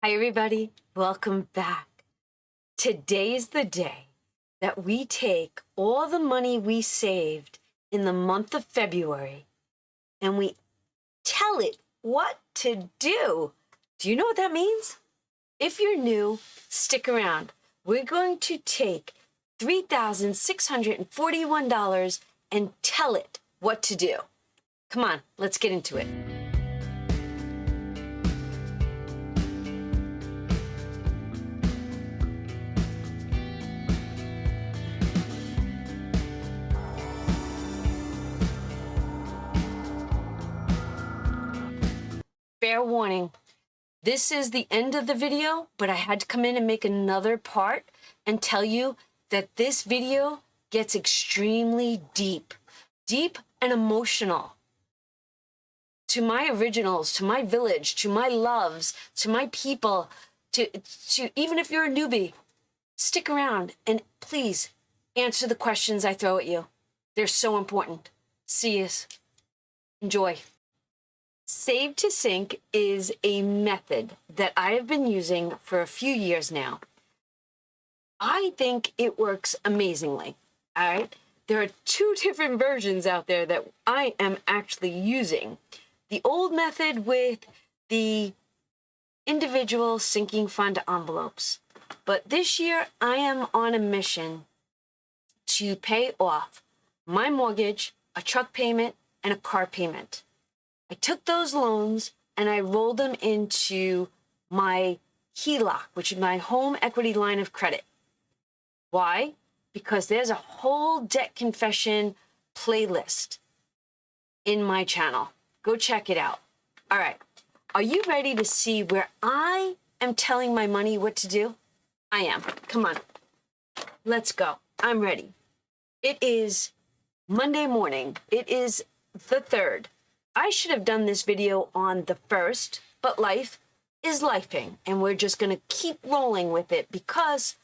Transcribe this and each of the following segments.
Hi, everybody. Welcome back. Today's the day that we take all the money we saved in the month of February and we tell it what to do. Do you know what that means? If you're new, stick around. We're going to take $3,641 and tell it what to do. Come on, let's get into it. Fair warning, this is the end of the video, but I had to come in and make another part and tell you that this video gets extremely deep and emotional. To my originals, to my village, to my loves, to my people, to even if you're a newbie, stick around and please answer the questions I throw at you. They're so important. See you. Enjoy. Save to Sync is a method that I have been using for a few years now. I think it works amazingly, all right? There are two different versions out there that I am actually using. The old method with the individual sinking fund envelopes. But this year, I am on a mission to pay off my mortgage, a truck payment, and a car payment. I took those loans and I rolled them into my HELOC, which is my home equity line of credit. Why? Because there's a whole debt confession playlist in my channel. Go check it out. All right. Are you ready to see where I am telling my money what to do? I am. Come on. Let's go. I'm ready. It is Monday morning. It is the 3rd. I should have done this video on the 1st, but life is lifing, and we're just going to keep rolling with it because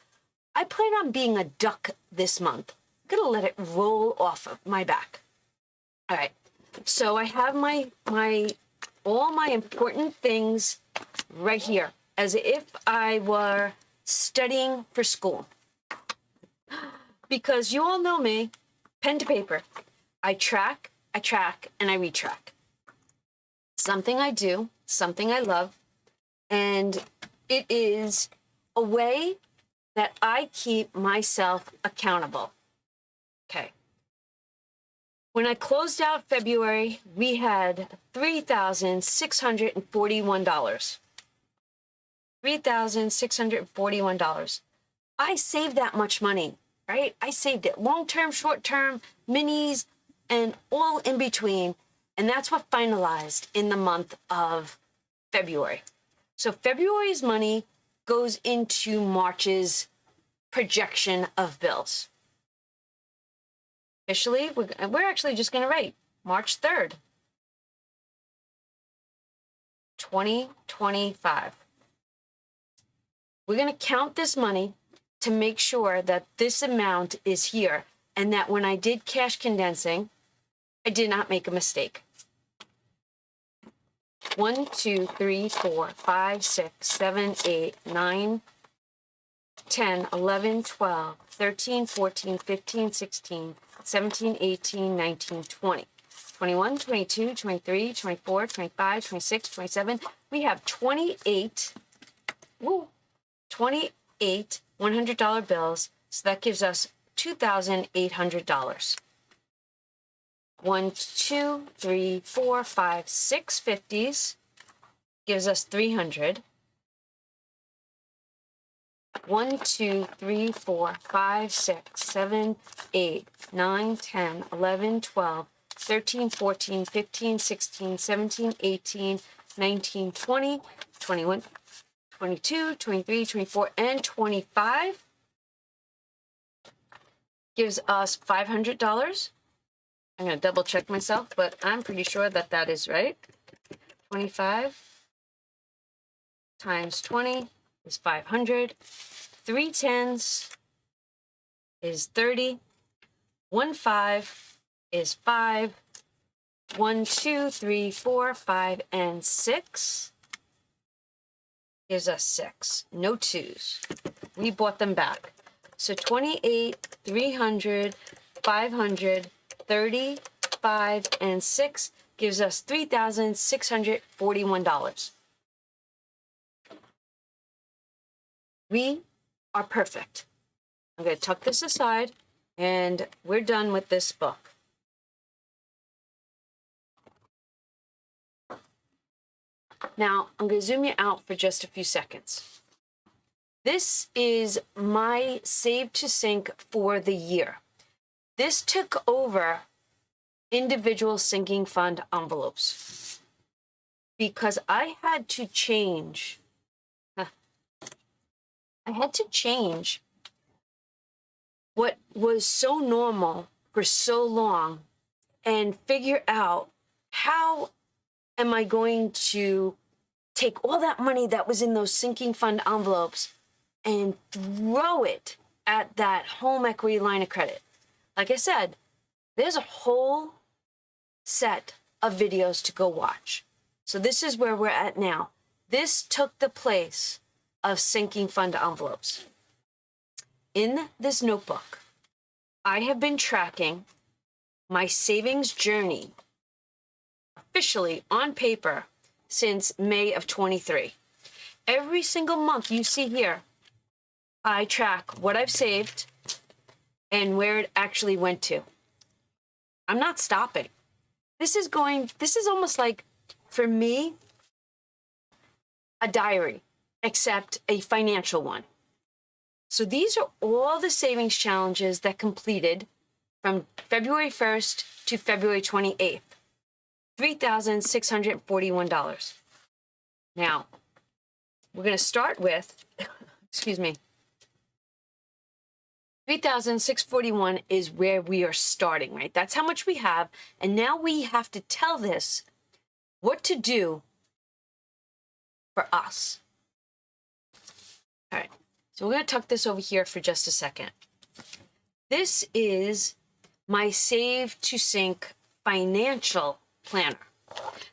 I plan on being a duck this month. I'm going to let it roll off of my back. All right. So I have all my important things right here as if I were studying for school. Because you all know me, pen to paper. I track, and I retrack. Something I do, something I love, and it is a way that I keep myself accountable. Okay. When I closed out February, we had $3,641. $3,641. I saved that much money, right? I saved it long-term, short-term, minis, and all in between. And that's what finalized in the month of February. So February's money goes into March's projection of bills. Officially, we're actually just going to write March 3rd, 2025. We're going to count this money to make sure that this amount is here and that when I did cash condensing, I did not make a mistake. 1, 2, 3, 4, 5, 6, 7, 8, 9, 10, 11, 12, 13, 14, 15, 16, 17, 18, 19, 20, 21, 22, 23, 24, 25, 26, 27. We have 28 $100 bills. So that gives us $2,800. 1, 2, 3, 4, 5, 6 50s gives us 300. 1, 2, 3, 4, 5, 6, 7, 8, 9, 10, 11, 12, 13, 14, 15, 16, 17, 18, 19, 20, 21, 22, 23, 24, and 25 gives us $500. I'm going to double check myself, but I'm pretty sure that that is right. 25 times 20 is 500. 3 10s is 30. 1 5 is 5. 1, 2, 3, 4, 5, and 6 gives us 6. No 2s. We bought them back. So 28, 300, 500, 30, 5, and 6 gives us $3,641. We are perfect. I'm going to tuck this aside, and we're done with this book. Now, I'm going to zoom you out for just a few seconds. This is my save to sink for the year. This took over individual sinking fund envelopes because I had to change. I had to change what was so normal for so long and figure out how am I going to take all that money that was in those sinking fund envelopes and throw it at that home equity line of credit. Like I said, there's a whole set of videos to go watch. So this is where we're at now. This took the place of sinking fund envelopes. In this notebook, I have been tracking my savings journey officially on paper since May of 23. Every single month you see here, I track what I've saved and where it actually went to. I'm not stopping. This is almost like, for me, a diary, except a financial one. So these are all the savings challenges that completed from February 1st to February 28th. $3,641. Now, we're going to start with, excuse me, 3,641 is where we are starting, right? That's how much we have. And now we have to tell this what to do for us. All right. So we're going to tuck this over here for just a second. This is my Save to Sink financial planner.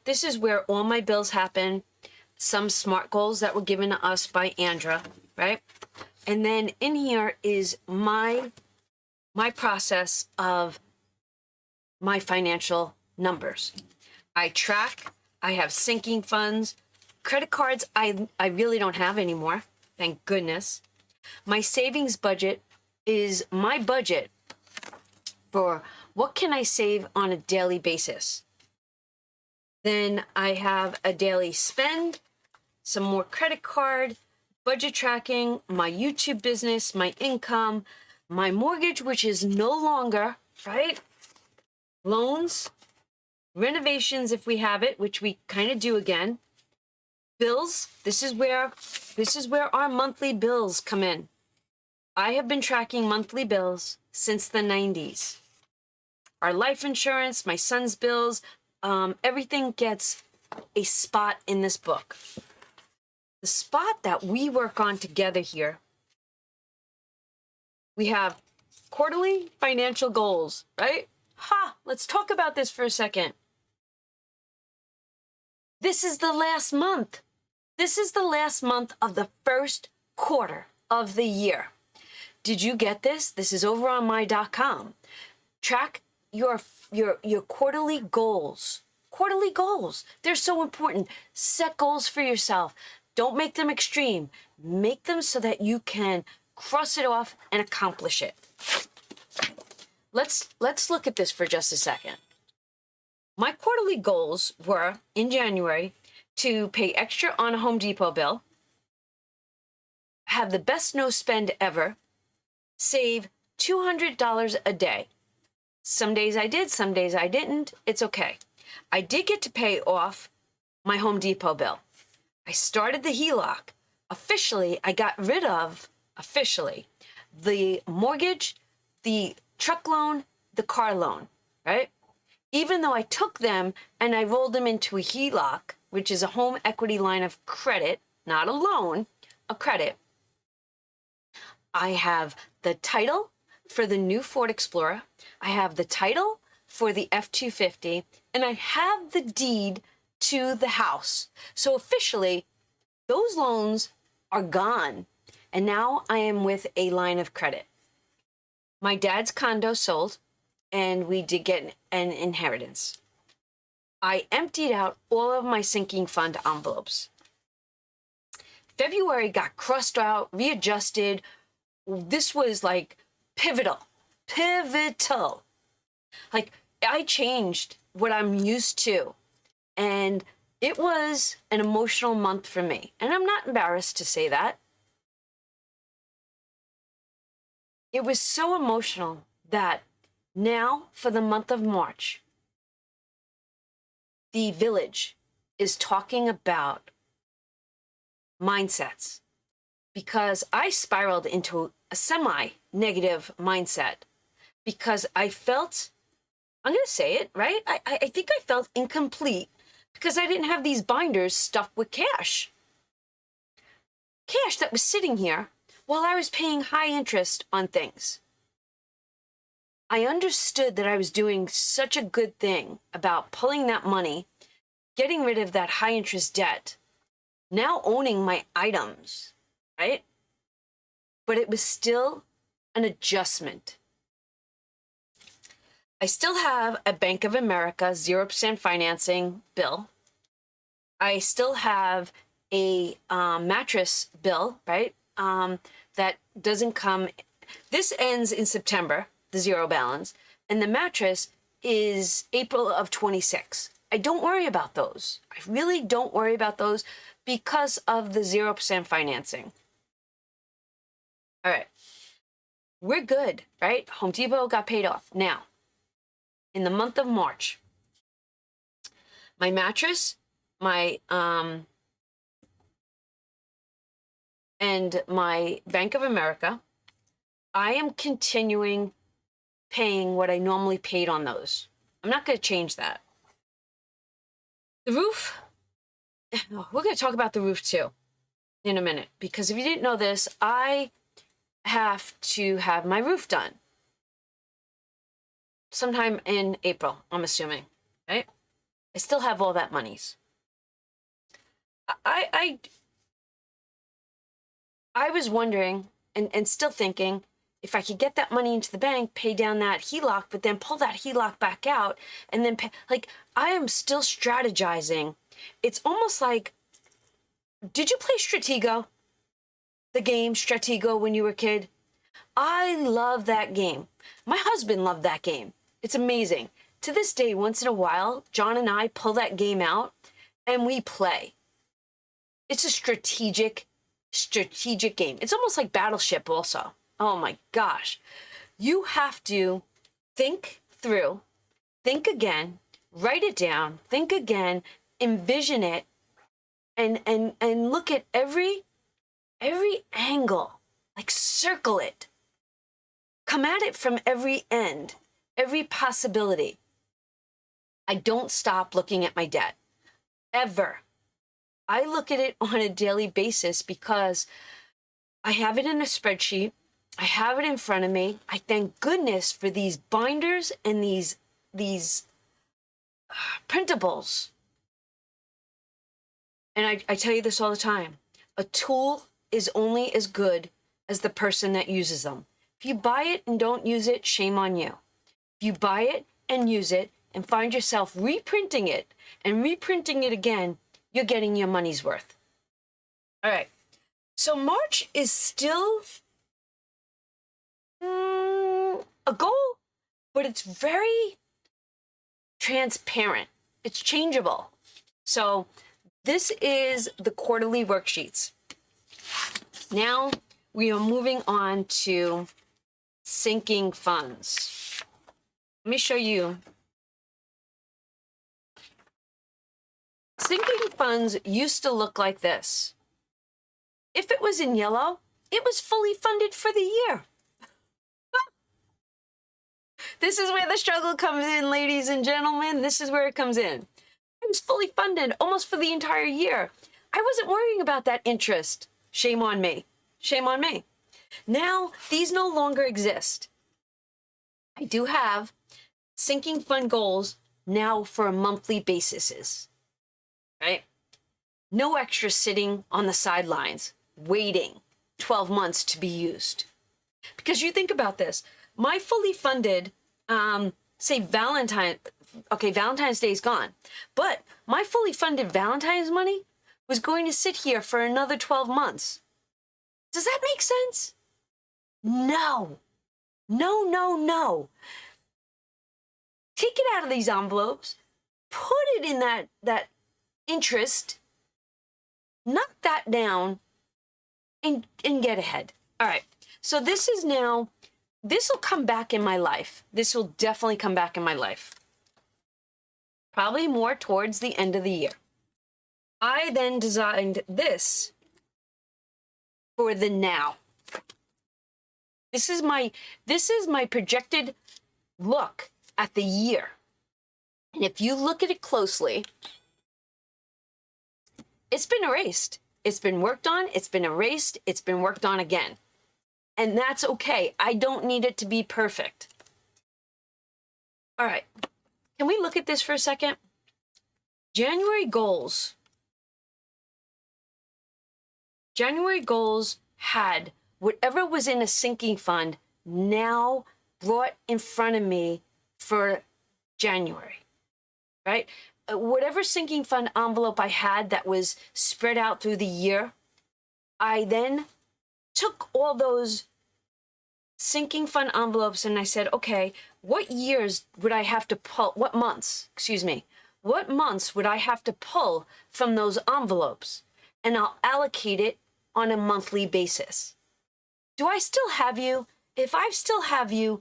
This is where all my bills happen, some SMART goals that were given to us by Andra, right? And then in here is my process of my financial numbers. I track, I have sinking funds, credit cards I really don't have anymore, thank goodness. My savings budget is my budget for what can I save on a daily basis. Then I have a daily spend, some more credit card, budget tracking, my YouTube business, my income, my mortgage, which is no longer, right? Loans, renovations if we have it, which we kind of do again. Bills, this is where our monthly bills come in. I have been tracking monthly bills since the 90s. Our life insurance, my son's bills, everything gets a spot in this book. The spot that we work on together here, we have quarterly financial goals, right? Let's talk about this for a second. This is the last month. This is the last month of the first quarter of the year. Did you get this? This is over on my.com. Track your quarterly goals. Quarterly goals. They're so important. Set goals for yourself. Don't make them extreme. Make them so that you can cross it off and accomplish it. Let's look at this for just a second. My quarterly goals were, in January, to pay extra on a Home Depot bill, have the best no spend ever, save $200 a day. Some days I did, some days I didn't. It's okay. I did get to pay off my Home Depot bill. I started the HELOC. Officially, I got rid of, the mortgage, the truck loan, the car loan, right? Even though I took them and I rolled them into a HELOC, which is a home equity line of credit, not a loan, a credit. I have the title for the new Ford Explorer. I have the title for the F-250, and I have the deed to the house. So officially, Those loans are gone. And now I am with a line of credit. My dad's condo sold, and we did get an inheritance. I emptied out all of my sinking fund envelopes. February got crossed out, readjusted. This was like pivotal. Like, I changed what I'm used to. And it was an emotional month for me. And I'm not embarrassed to say that. It was so emotional that now, for the month of March, the village is talking about mindsets, because I spiraled into a semi-negative mindset because I felt, I'm going to say it, right? I think I felt incomplete because I didn't have these binders stuffed with cash. Cash that was sitting here while I was paying high interest on things. I understood that I was doing such a good thing about pulling that money, getting rid of that high interest debt, now owning my items, right? But it was still an adjustment. I still have a Bank of America 0% financing bill. I still have a mattress bill, right? That doesn't come. This ends in September, the zero balance, and the mattress is April of 26. I don't worry about those. I really don't worry about those because of the 0% financing. All right. We're good, right? Home Depot got paid off. Now, in the month of March, my mattress, my and my Bank of America, I am continuing paying what I normally paid on those. I'm not going to change that. The roof, we're going to talk about the roof too in a minute, because if you didn't know this, I have to have my roof done sometime in April, I'm assuming, right? I still have all that monies. I was wondering and still thinking if I could get that money into the bank, pay down that HELOC, but then pull that HELOC back out and then pay. Like, I am still strategizing. It's almost like, did you play Stratego? The game Stratego when you were a kid? I love that game. My husband loved that game. It's amazing. To this day, once in a while, John and I pull that game out and we play. It's a strategic game. It's almost like Battleship also. Oh my gosh. You have to think through, think again, write it down, think again, envision it, and look at every angle, like circle it. Come at it from every end, every possibility. I don't stop looking at my debt, ever. I look at it on a daily basis because I have it in a spreadsheet. I have it in front of me. I thank goodness for these binders and these printables. And I tell you this all the time. A tool is only as good as the person that uses them. If you buy it and don't use it, shame on you. If you buy it and use it and find yourself reprinting it and reprinting it again, you're getting your money's worth. All right. So March is still a goal, but it's very transparent. It's changeable. So this is the quarterly worksheets. Now we are moving on to sinking funds. Let me show you. Sinking funds used to look like this. If it was in yellow, it was fully funded for the year. This is where the struggle comes in, ladies and gentlemen. This is where it comes in. I was fully funded almost for the entire year. I wasn't worrying about that interest. Shame on me. Shame on me. Now, these no longer exist. I do have sinking fund goals now for monthly basis, right? No extra sitting on the sidelines, waiting 12 months to be used. Because you think about this, my fully funded, say Valentine's Day is gone, but my fully funded Valentine's money was going to sit here for another 12 months. Does that make sense? No. No, no, no. Take it out of these envelopes, put it in that interest, knock that down, and get ahead. All right, so this will come back in my life. This will definitely come back in my life. Probably more towards the end of the year. I then designed this for the now. This is my projected look at the year. And if you look at it closely, it's been erased. It's been worked on, it's been erased, it's been worked on again. And that's okay. I don't need it to be perfect. All right, can we look at this for a second? January goals. January goals had whatever was in a sinking fund now brought in front of me for January, right? Whatever sinking fund envelope I had that was spread out through the year, I then took all those sinking fund envelopes and I said, okay, what years would I have to pull, what months would I have to pull from those envelopes? And I'll allocate it on a monthly basis. Do I still have you? If I still have you,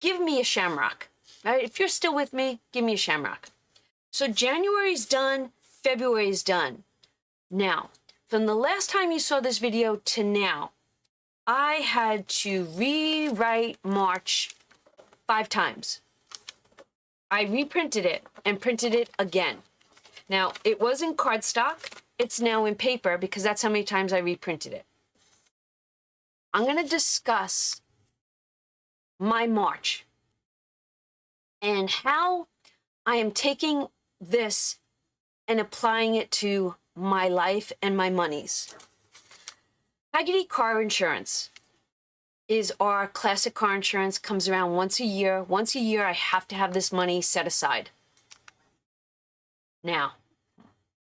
give me a shamrock. All right? If you're still with me, give me a shamrock. So January's done, February's done. Now, from the last time you saw this video to now, I had to rewrite March 5 times. I reprinted it and printed it again. Now, it was in cardstock. It's now in paper because that's how many times I reprinted it. I'm going to discuss my March and how I am taking this and applying it to my life and my monies. Hagerty Car Insurance is our classic car insurance, comes around once a year. Once a year, I have to have this money set aside. Now,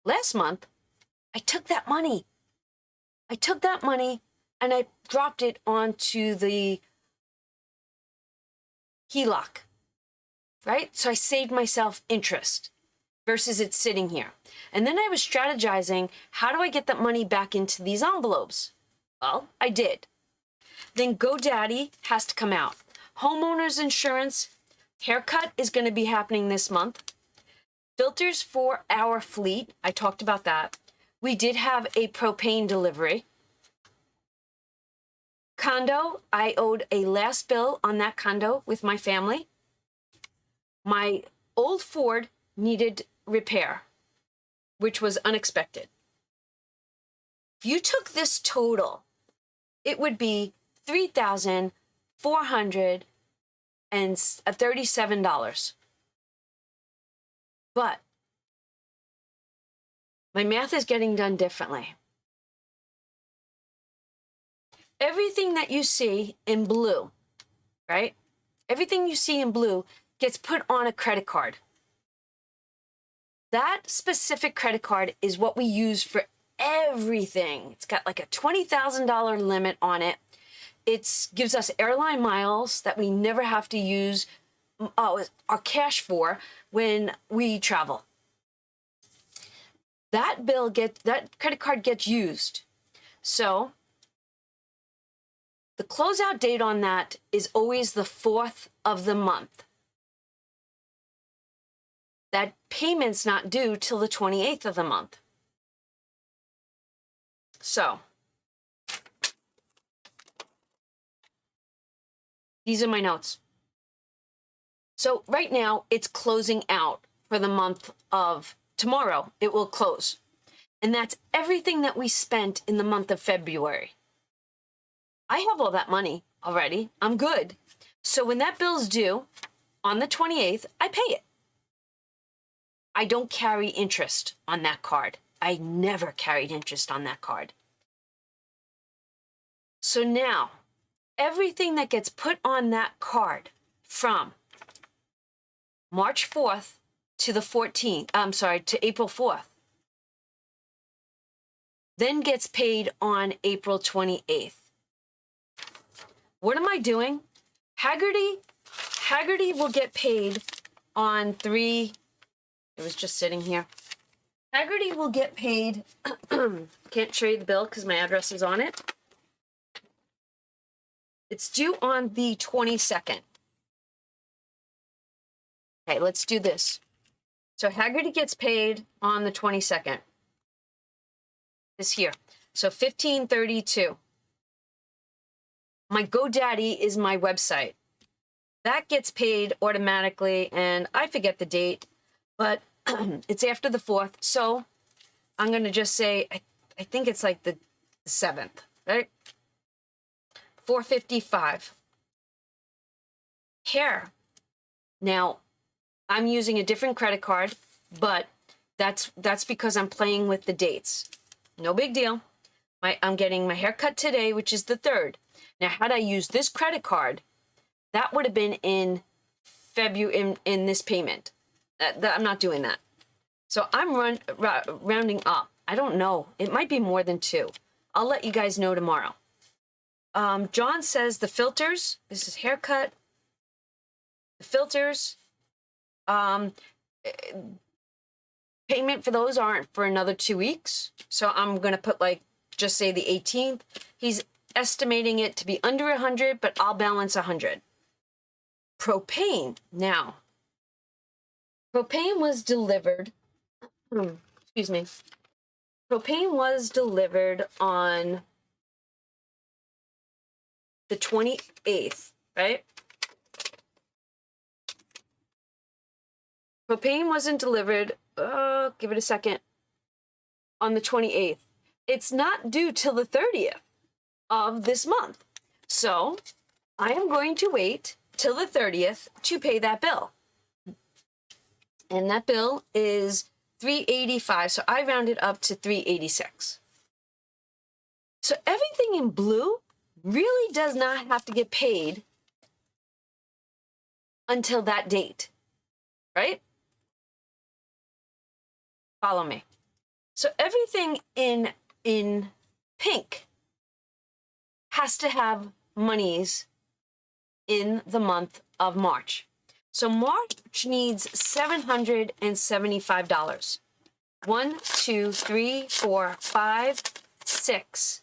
last month, I took that money. And I dropped it onto the HELOC, right? So I saved myself interest versus it sitting here. And then I was strategizing, how do I get that money back into these envelopes? Well, I did. Then GoDaddy has to come out. Homeowners insurance, haircut is going to be happening this month. Filters for our fleet, I talked about that. We did have a propane delivery. Condo, I owed a last bill on that condo with my family. My old Ford needed repair, which was unexpected. If you took this total, it would be $3,437. But my math is getting done differently. Everything that you see in blue, right? Everything you see in blue gets put on a credit card. That specific credit card is what we use for everything. It's got like a $20,000 limit on it. It gives us airline miles that we never have to use our cash for when we travel. That credit card gets used. So the closeout date on that is always the 4th of the month. That payment's not due till the 28th of the month. So these are my notes. So right now it's closing out for the month of tomorrow. It will close. And that's everything that we spent in the month of February. I have all that money already. I'm good. So when that bill's due on the 28th, I pay it. I don't carry interest on that card. I never carried interest on that card. So now, everything that gets put on that card from March 4th to the 14th, to April 4th, then gets paid on April 28th. What am I doing? Haggerty will get paid on it was just sitting here. Haggerty will get paid, can't show you the bill because my address is on it. It's due on the 22nd. Okay, let's do this. So Haggerty gets paid on the 22nd. This here. So 1532. My GoDaddy is my website. That gets paid automatically, and I forget the date, but it's after the 4th. So I'm going to just say, I think it's like the 7th, right? 455. Here. Now, I'm using a different credit card, but that's because I'm playing with the dates. No big deal. I'm getting my haircut today, which is the 3rd. Now, had I used this credit card, that would have been in February in this payment. I'm not doing that. So I'm rounding up. I don't know. It might be more than 2. I'll let you guys know tomorrow. John says the filters. This is haircut. The filters. Payment for those aren't for another 2 weeks. So I'm going to put just say the 18th. He's estimating it to be under 100, but I'll balance 100. Propane. Now, propane was delivered. Excuse me. Propane was delivered on the 28th, right? Propane wasn't delivered, give it a second, on the 28th. It's not due till the 30th of this month. So I am going to wait till the 30th to pay that bill. And that bill is $385. So I rounded up to $386. So everything in blue really does not have to get paid until that date, right? Follow me. So everything in pink has to have monies in the month of March. So March needs $775. 1, 2, 3, 4, 5, 6,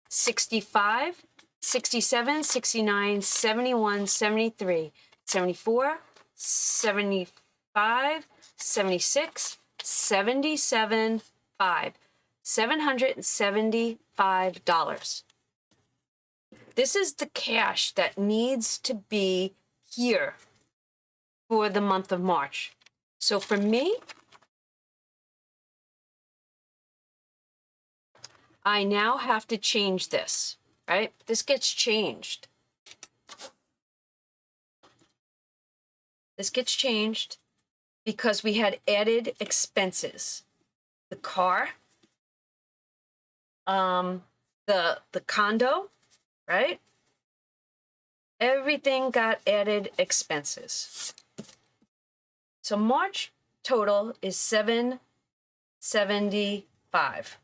65, 67, 69, 71, 73, 74, 75, 76, 77, 5. $775. This is the cash that needs to be here for the month of March. So for me, I now have to change this, right? This gets changed. This gets changed because we had added expenses. The car, the condo, right? Everything got added expenses. So March total is $775.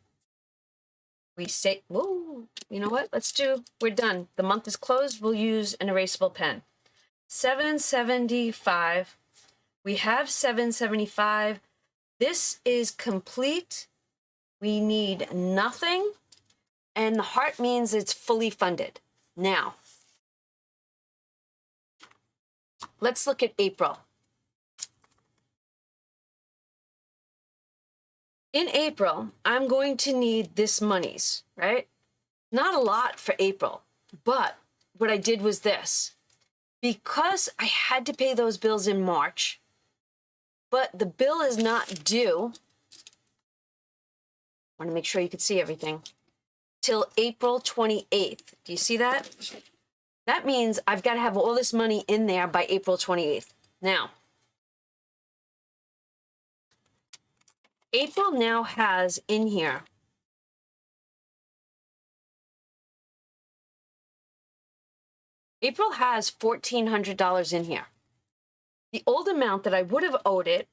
We say, whoa, you know what? We're done. The month is closed. We'll use an erasable pen. $775. We have $775. This is complete. We need nothing. And the heart means it's fully funded. Now, let's look at April. In April, I'm going to need this monies, right? Not a lot for April, but what I did was this. Because I had to pay those bills in March, but the bill is not due, I want to make sure you can see everything, till April 28th. Do you see that? That means I've got to have all this money in there by April 28th. Now, April now has in here April has $1,400 in here. The old amount that I would have owed it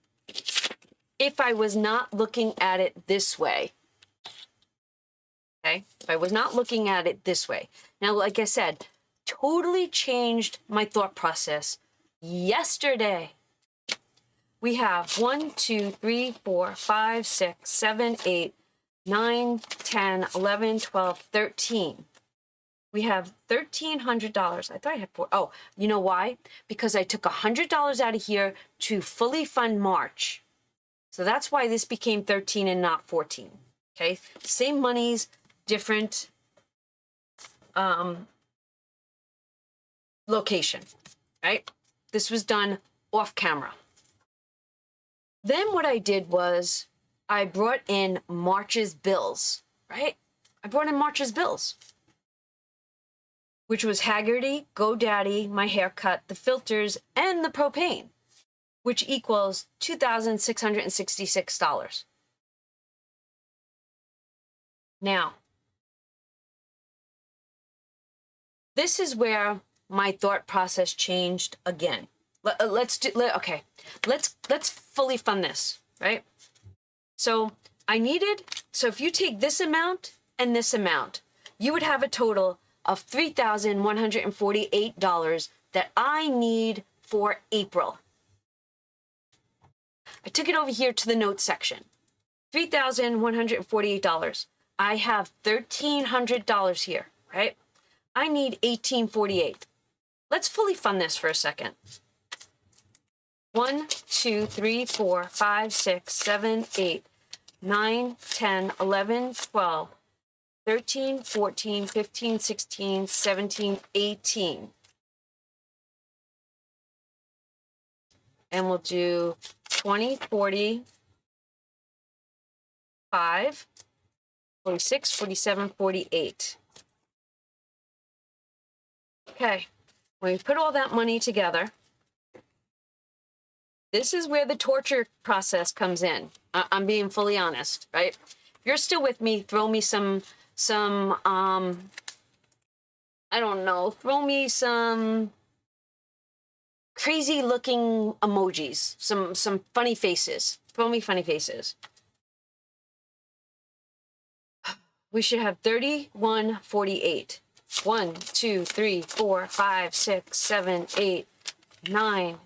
if I was not looking at it this way. Okay, if I was not looking at it this way. Now, like I said, totally changed my thought process yesterday. We have 1, 2, 3, 4, 5, 6, 7, 8, 9, 10, 11, 12, 13. We have $1,300. I thought I had 4. Oh, you know why? Because I took $100 out of here to fully fund March. So that's why this became 13 and not 14. Okay, same monies, different location, right? This was done off camera. Then what I did was I brought in March's bills, right? I brought in March's bills, which was Haggerty, GoDaddy, my haircut, the filters, and the propane, which equals $2,666. Now, this is where my thought process changed again. Let's fully fund this, right? So if you take this amount and this amount, you would have a total of $3,148 that I need for April. I took it over here to the notes section. $3,148. I have $1,300 here, right? I need $1,848. Let's fully fund this for a second. 1, 2, 3, 4, 5, 6, 7, 8, 9, 10, 11, 12, 13, 14, 15, 16, 17, 18. And we'll do 20, 40, 5, 46, 47, 48. Okay, when we put all that money together, this is where the torture process comes in. I'm being fully honest, right? If you're still with me, throw me some I don't know, throw me some crazy looking emojis, some funny faces. Throw me funny faces. We should have 3148. 1, 2, 3, 4, 5, 6, 7, 8, 9,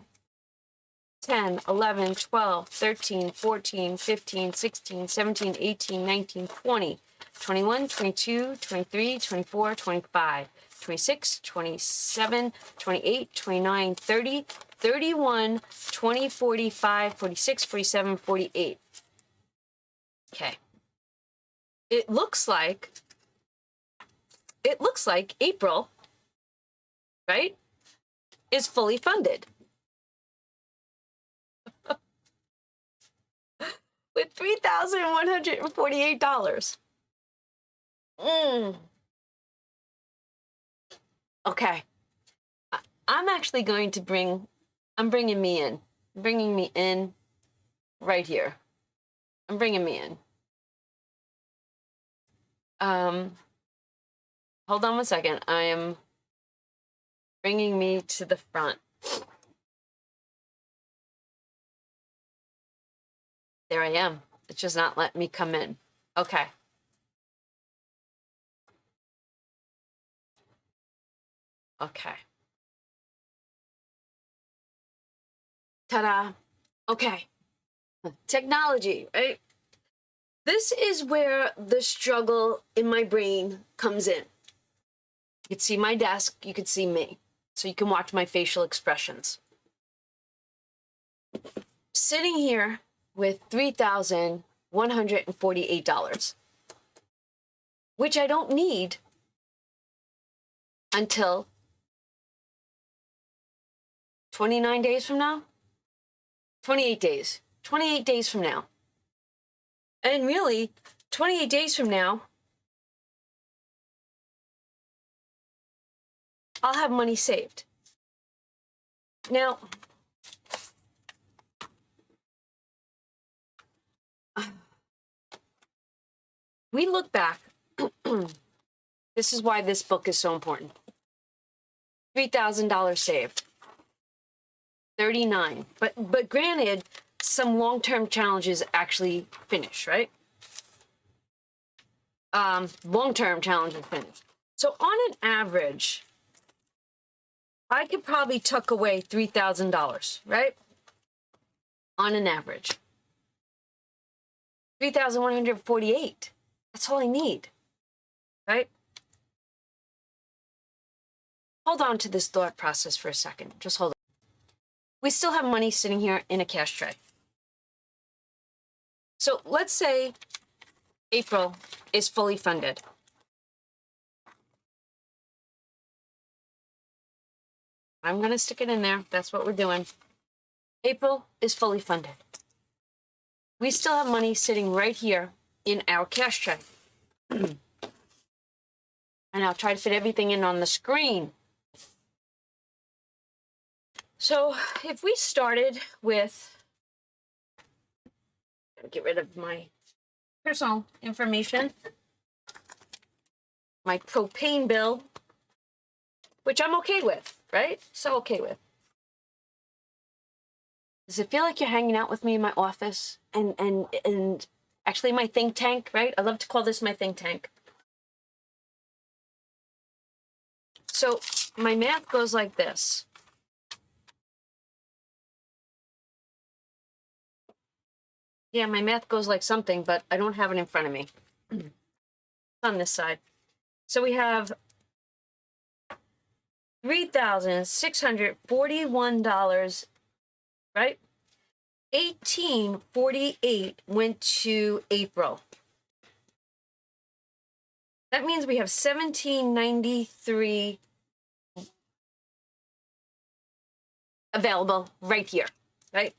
10, 11, 12, 13, 14, 15, 16, 17, 18, 19, 20, 21, 22, 23, 24, 25, 26, 27, 28, 29, 30, 31, 20, 45, 46, 47, 48. Okay. It looks like April, right, is fully funded. With $3,148. Okay. I'm actually going to bringing me in right here. I'm bringing me in. Hold on one second. I am bringing me to the front. There I am. It's just not letting me come in. Okay. Okay. Ta-da. Okay. Technology, right? This is where the struggle in my brain comes in. You could see my desk, you could see me. So you can watch my facial expressions. Sitting here with $3,148, which I don't need until 29 days from now? 28 days. 28 days from now. And really, 28 days from now, I'll have money saved. Now, We look back. This is why this book is so important. $3,000 saved. 39. But granted, some long-term challenges actually finish, right? Long-term challenges finish. So on an average, I could probably tuck away $3,000, right? On an average. 3,148. That's all I need, right? Hold on to this thought process for a second. Just hold on. We still have money sitting here in a cash tray. So let's say April is fully funded. I'm going to stick it in there. That's what we're doing. April is fully funded. We still have money sitting right here in our cash tray. And I'll try to fit everything in on the screen. So if we started with, get rid of my personal information, my propane bill, which I'm okay with, right? So okay with. Does it feel like you're hanging out with me in my office and actually my think tank, right? I love to call this my think tank. So my math goes like this. Yeah, my math goes like something, but I don't have it in front of me. On this side. So we have $3,641, right? $1,848 went to April. That means we have $1,793 available right here, right?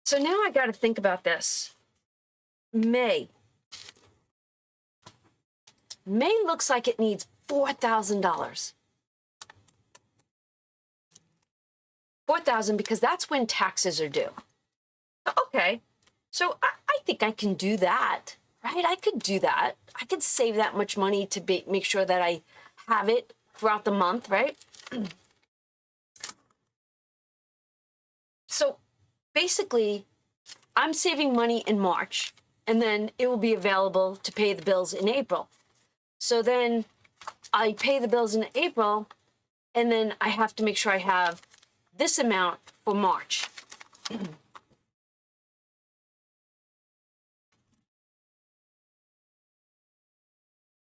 So now I got to think about this. May looks like it needs $4,000. $4,000 because that's when taxes are due. Okay, so I think I can do that, right? I could do that. I could save that much money to make sure that I have it throughout the month, right? So basically, I'm saving money in March, and then it will be available to pay the bills in April. So then I pay the bills in April, and then I have to make sure I have this amount for March.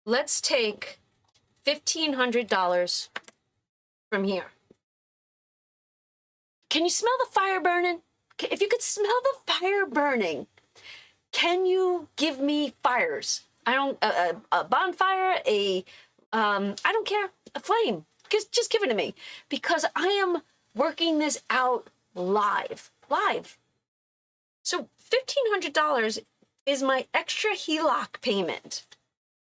Let's take $1,500 from here. Can you smell the fire burning? If you could smell the fire burning, can you give me fires? I don't, a bonfire, I don't care, a flame. Just give it to me, because I am working this out live. So $1,500 is my extra HELOC payment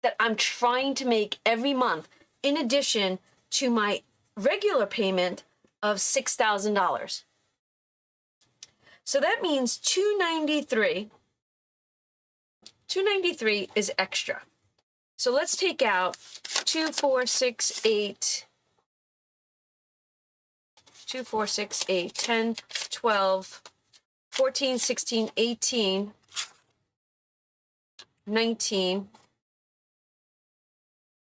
that I'm trying to make every month, in addition to my regular payment of $6,000. So that means $293 is extra. So let's take out 2, 4, 6, 8, 2, 4, 6, 8, 10, 12, 14, 16, 18, 19,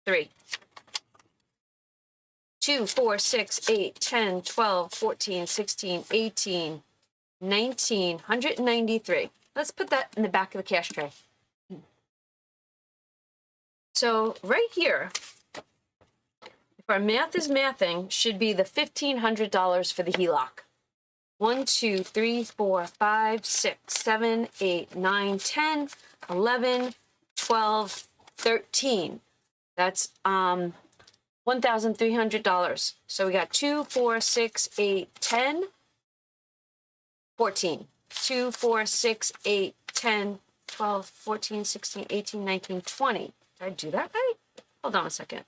3. 2, 4, 6, 8, 10, 12, 14, 16, 18, 19, 193. Let's put that in the back of the cash tray. So right here, if our math is mathing, should be the $1,500 for the HELOC. 1, 2, 3, 4, 5, 6, 7, 8, 9, 10, 11, 12, 13. That's $1,300. So we got 2, 4, 6, 8, 10, 14. 2, 4, 6, 8, 10, 12, 14, 16, 18, 19, 20. Did I do that right? Hold on a second.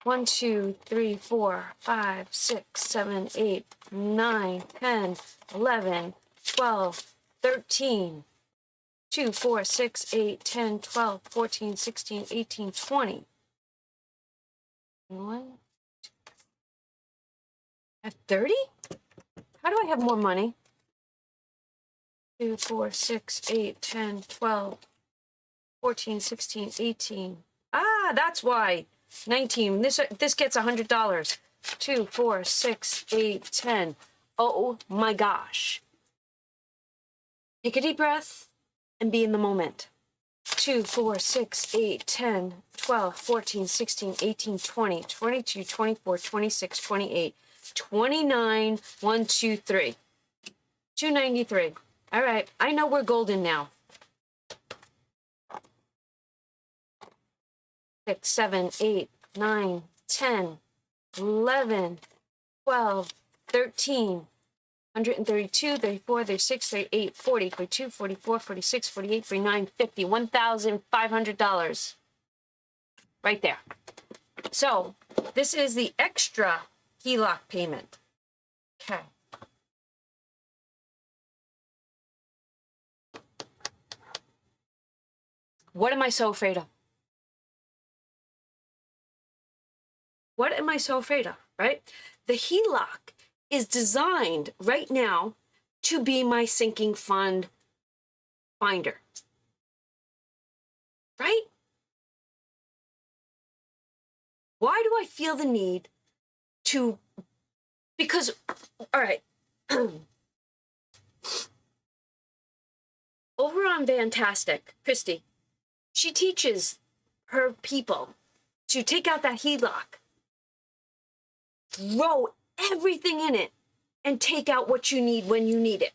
1, 2, 3, 4, 5, 6, 7, 8, 9, 10, 11, 12, 13. 2, 4, 6, 8, 10, 12, 14, 16, 18, 20. 1. I have 30? How do I have more money? 2, 4, 6, 8, 10, 12, 14, 16, 18. Ah, that's why. 19. This gets $100. 2, 4, 6, 8, 10. Oh my gosh. Take a deep breath and be in the moment. 2, 4, 6, 8, 10, 12, 14, 16, 18, 20, 22, 24, 26, 28, 29, 1, 2, 3. 293. All right, I know we're golden now. 6, 7, 8, 9, 10, 11, 12, 13, 132, 34, 36, 38, 40, 42, 44, 46, 48, 49, 50, $1,500. Right there. So this is the extra HELOC payment. Okay. What am I so afraid of? What am I so afraid of, right? The HELOC is designed right now to be my sinking fund finder, right? Why do I feel the need to, because, all right, over on Fantastic, Christy, she teaches her people to take out that HELOC, throw everything in it, and take out what you need when you need it.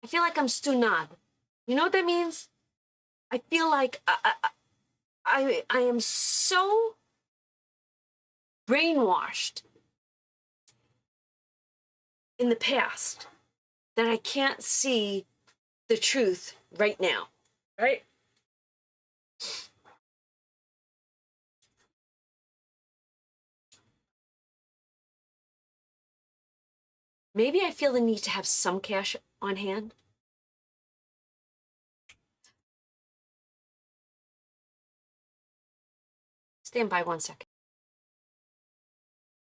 I feel like I'm stunad. You know what that means? I feel like I am so brainwashed in the past that I can't see the truth right now, right? Maybe I feel the need to have some cash on hand. Stand by 1 second.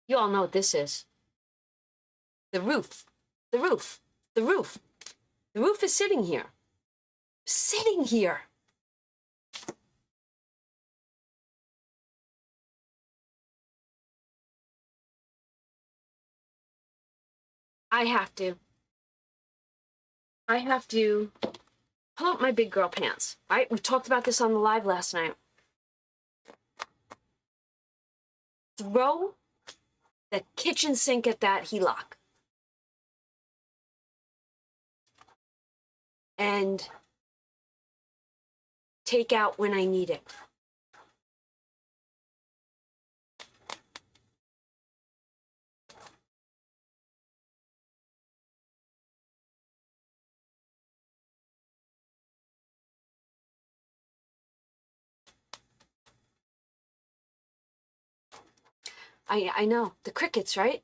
You all know what this is. The roof, the roof, the roof. The roof is sitting here. Sitting here. I have to pull up my big girl pants, right? We talked about this on the live last night. Throw the kitchen sink at that HELOC. And take out when I need it. I know, the crickets, right?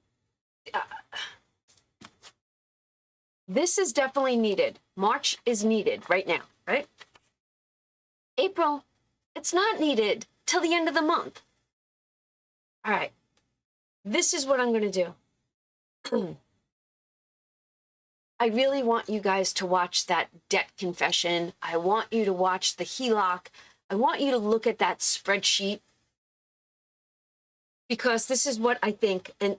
This is definitely needed. March is needed right now, right? April, it's not needed till the end of the month. All right, this is what I'm going to do. I really want you guys to watch that debt confession. I want you to watch the HELOC. I want you to look at that spreadsheet, because this is what I think, and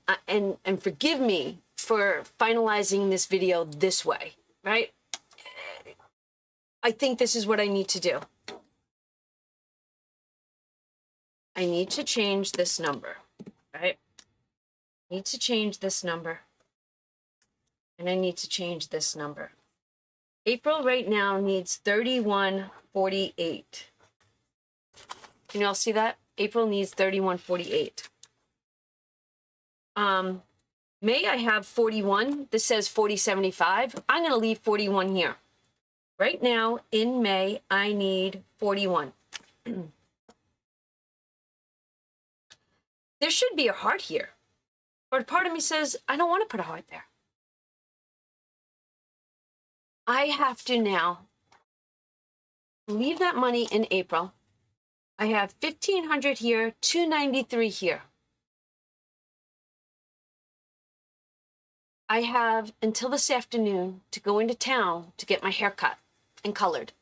forgive me for finalizing this video this way, right? I think this is what I need to do. I need to change this number, right? I need to change this number. And I need to change this number. April right now needs 3148. Can you all see that? April needs 3148. May I have 41. This says 4075. I'm going to leave 41 here. Right now in May, I need 41. There should be a heart here. But part of me says, I don't want to put a heart there. I have to now leave that money in April. I have $1,500 here, $293 here. I have until this afternoon to go into town to get my hair cut and colored.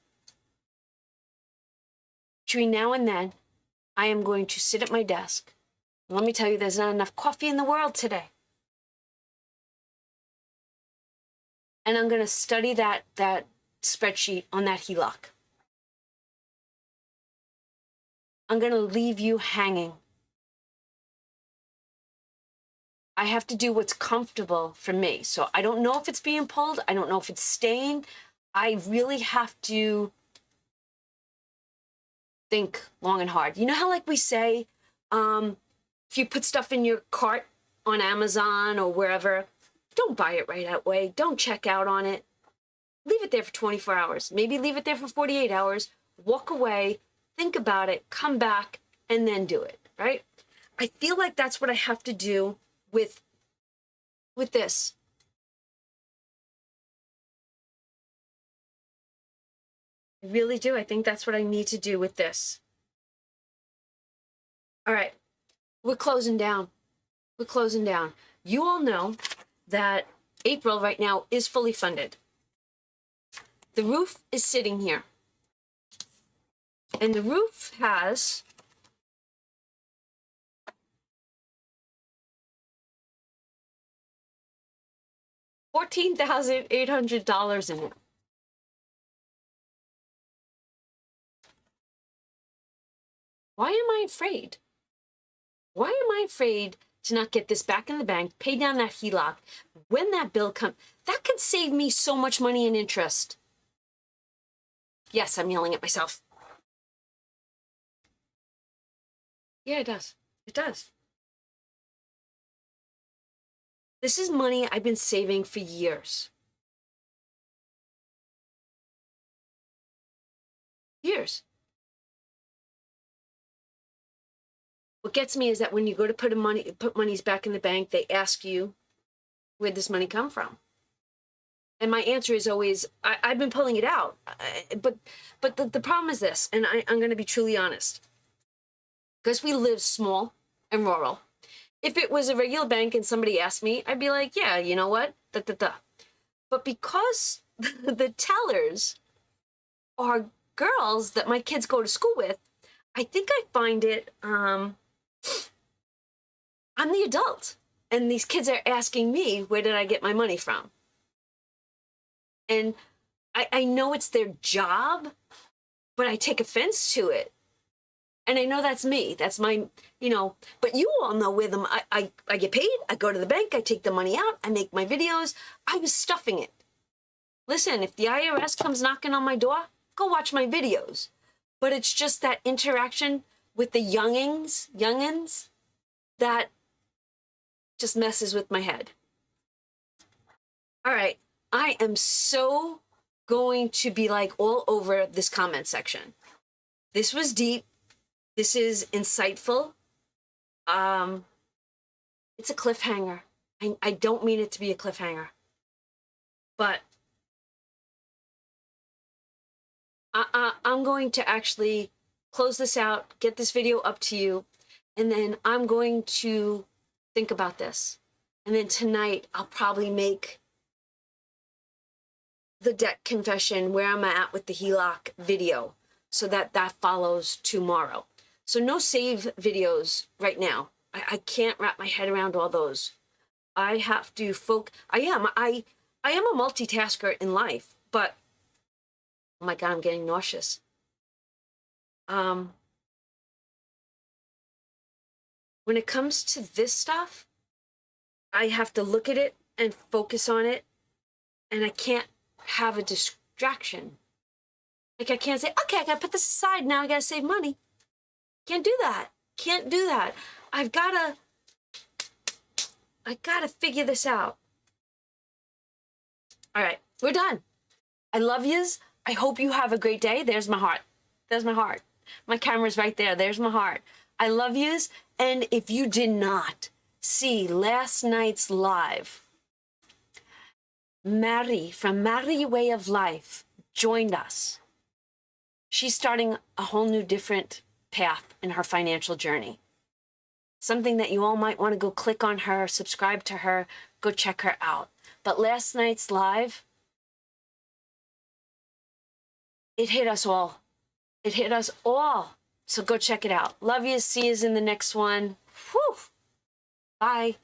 Between now and then, I am going to sit at my desk. Let me tell you, there's not enough coffee in the world today. And I'm going to study that spreadsheet on that HELOC. I'm going to leave you hanging. I have to do what's comfortable for me. So I don't know if it's being pulled. I don't know if it's staying. I really have to think long and hard. You know how, like we say, if you put stuff in your cart on Amazon or wherever, don't buy it right away. Don't check out on it. Leave it there for 24 hours. Maybe leave it there for 48 hours. Walk away, think about it, come back, and then do it, right? I feel like that's what I have to do with this. I really do. I think that's what I need to do with this. All right, we're closing down. We're closing down. You all know that April right now is fully funded. The roof is sitting here. And the roof has $14,800 in it. Why am I afraid? Why am I afraid to not get this back in the bank, pay down that HELOC? When that bill comes, that could save me so much money in interest. Yes, I'm yelling at myself. Yeah, it does. It does. This is money I've been saving for years. Years. What gets me is that when you go to put monies back in the bank, they ask you, where'd this money come from? And my answer is always, I've been pulling it out. But the problem is this, and I'm going to be truly honest. Because we live small and rural. If it was a regular bank and somebody asked me, I'd be like, yeah, you know what? But because the tellers are girls that my kids go to school with, I think I find it, I'm the adult. And these kids are asking me, where did I get my money from? And I know it's their job, but I take offense to it. And I know that's me. That's my, but you all know where I get paid. I go to the bank. I take the money out. I make my videos. I was stuffing it. Listen, if the IRS comes knocking on my door, go watch my videos. But it's just that interaction with the youngins, that just messes with my head. All right. I am so going to be like all over this comment section. This was deep. This is insightful. It's a cliffhanger. I don't mean it to be a cliffhanger. But I'm going to actually close this out, get this video up to you, and then I'm going to think about this. And then tonight, I'll probably make the debt confession, where I'm at with the HELOC video, so that follows tomorrow. So no save videos right now. I can't wrap my head around all those. I have to I am a multitasker in life, but oh my God, I'm getting nauseous. When it comes to this stuff, I have to look at it and focus on it, and I can't have a distraction. Like I can't say, okay, I gotta put this aside, now I gotta save money. Can't do that. Can't do that. I gotta figure this out. All right, we're done. I love yous. I hope you have a great day. There's my heart. There's my heart. My camera's right there. There's my heart. I love yous. And if you did not see last night's live, Mary from Mary Way of Life joined us. She's starting a whole new different path in her financial journey. Something that you all might want to go click on her, subscribe to her, go check her out. But last night's live, it hit us all. It hit us all. So go check it out. Love you. See you in the next one. Whew. Bye.